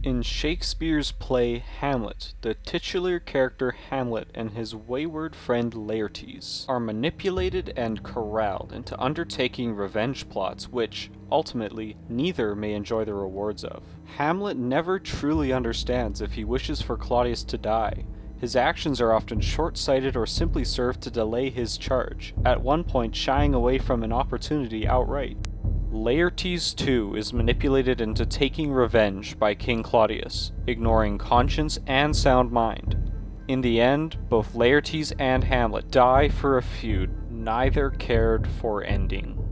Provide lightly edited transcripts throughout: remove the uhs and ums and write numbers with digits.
In Shakespeare's play Hamlet, the titular character Hamlet and his wayward friend Laertes are manipulated and corralled into undertaking revenge plots which, ultimately, neither may enjoy the rewards of. Hamlet never truly understands if he wishes for Claudius to die. His actions are often short-sighted or simply serve to delay his charge, at one point shying away from an opportunity outright. Laertes too is manipulated into taking revenge by King Claudius, ignoring conscience and sound mind. In the end, both Laertes and Hamlet die for a feud neither cared for ending.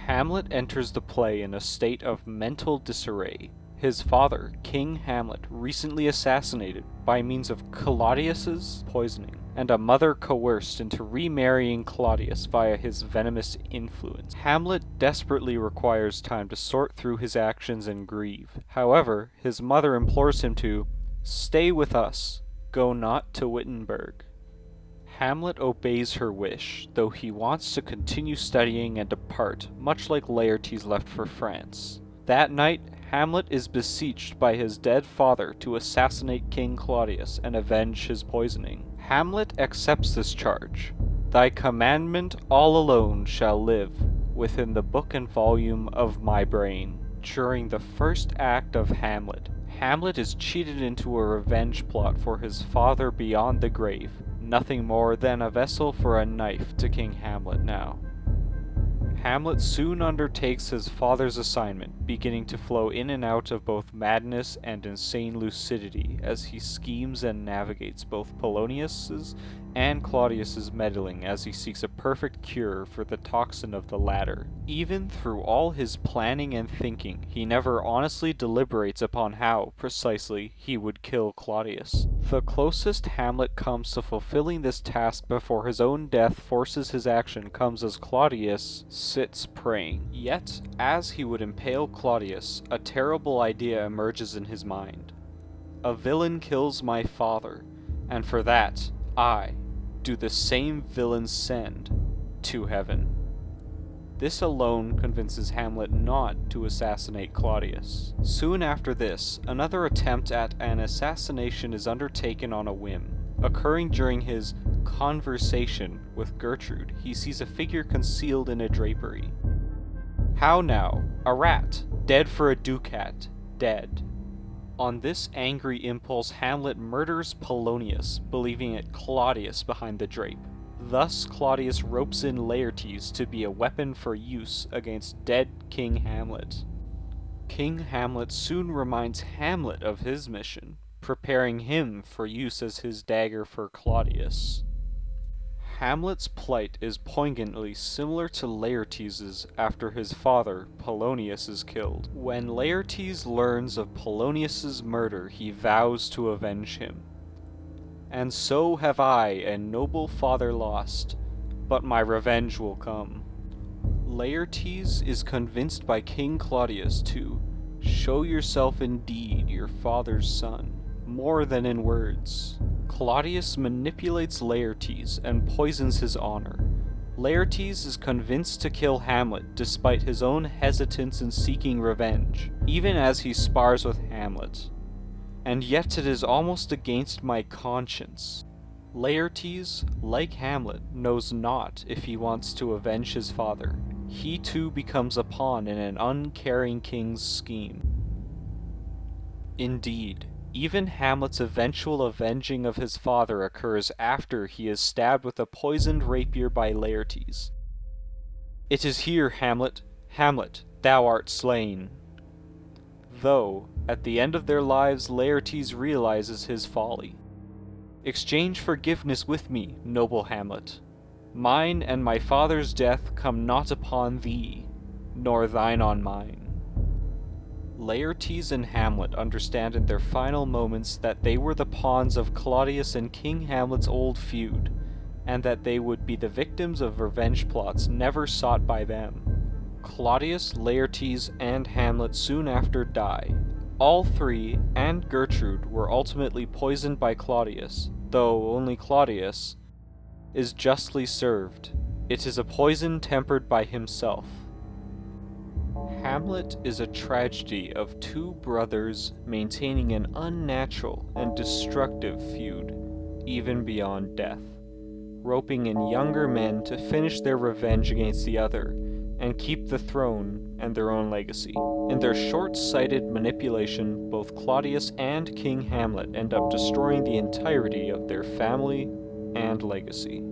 Hamlet enters the play in a state of mental disarray. His father, King Hamlet, recently assassinated by means of Claudius's poisoning, and a mother coerced into remarrying Claudius via his venomous influence. Hamlet desperately requires time to sort through his actions and grieve. However, his mother implores him to stay with us, go not to Wittenberg. Hamlet obeys her wish, though he wants to continue studying and depart, much like Laertes left for France. That night, Hamlet is beseeched by his dead father to assassinate King Claudius and avenge his poisoning. Hamlet accepts this charge. Thy commandment all alone shall live within the book and volume of my brain. During the first act of Hamlet, Hamlet is cheated into a revenge plot for his father beyond the grave, nothing more than a vessel for a knife to King Hamlet now. Hamlet soon undertakes his father's assignment, beginning to flow in and out of both madness and insane lucidity as he schemes and navigates both Polonius's and Claudius's meddling as he seeks a perfect cure for the toxin of the latter. Even through all his planning and thinking, he never honestly deliberates upon how, precisely, he would kill Claudius. The closest Hamlet comes to fulfilling this task before his own death forces his action comes as Claudius sits praying. Yet, as he would impale Claudius, a terrible idea emerges in his mind. A villain kills my father, and for that, I do the same villain send to heaven. This alone convinces Hamlet not to assassinate Claudius. Soon after this, another attempt at an assassination is undertaken on a whim. Occurring during his conversation with Gertrude, he sees a figure concealed in a drapery. How now? A rat, dead for a ducat, dead. On this angry impulse, Hamlet murders Polonius, believing it Claudius behind the drape. Thus, Claudius ropes in Laertes to be a weapon for use against dead King Hamlet. King Hamlet soon reminds Hamlet of his mission, preparing him for use as his dagger for Claudius. Hamlet's plight is poignantly similar to Laertes's after his father, Polonius, is killed. When Laertes learns of Polonius's murder, he vows to avenge him. And so have I a noble father lost, but my revenge will come. Laertes is convinced by King Claudius to show yourself indeed your father's son, more than in words. Claudius manipulates Laertes and poisons his honor. Laertes is convinced to kill Hamlet despite his own hesitance in seeking revenge, even as he spars with Hamlet. And yet it is almost against my conscience. Laertes, like Hamlet, knows not if he wants to avenge his father. He too becomes a pawn in an uncaring king's scheme. Indeed, even Hamlet's eventual avenging of his father occurs after he is stabbed with a poisoned rapier by Laertes. It is here, Hamlet, Hamlet, thou art slain. Though, at the end of their lives, Laertes realizes his folly. Exchange forgiveness with me, noble Hamlet. Mine and my father's death come not upon thee, nor thine on mine. Laertes and Hamlet understand in their final moments that they were the pawns of Claudius and King Hamlet's old feud, and that they would be the victims of revenge plots never sought by them. Claudius, Laertes, and Hamlet soon after die. All three, and Gertrude, were ultimately poisoned by Claudius, though only Claudius is justly served. It is a poison tempered by himself. Hamlet is a tragedy of two brothers maintaining an unnatural and destructive feud, even beyond death, roping in younger men to finish their revenge against the other and keep the throne and their own legacy. In their short-sighted manipulation, both Claudius and King Hamlet end up destroying the entirety of their family and legacy.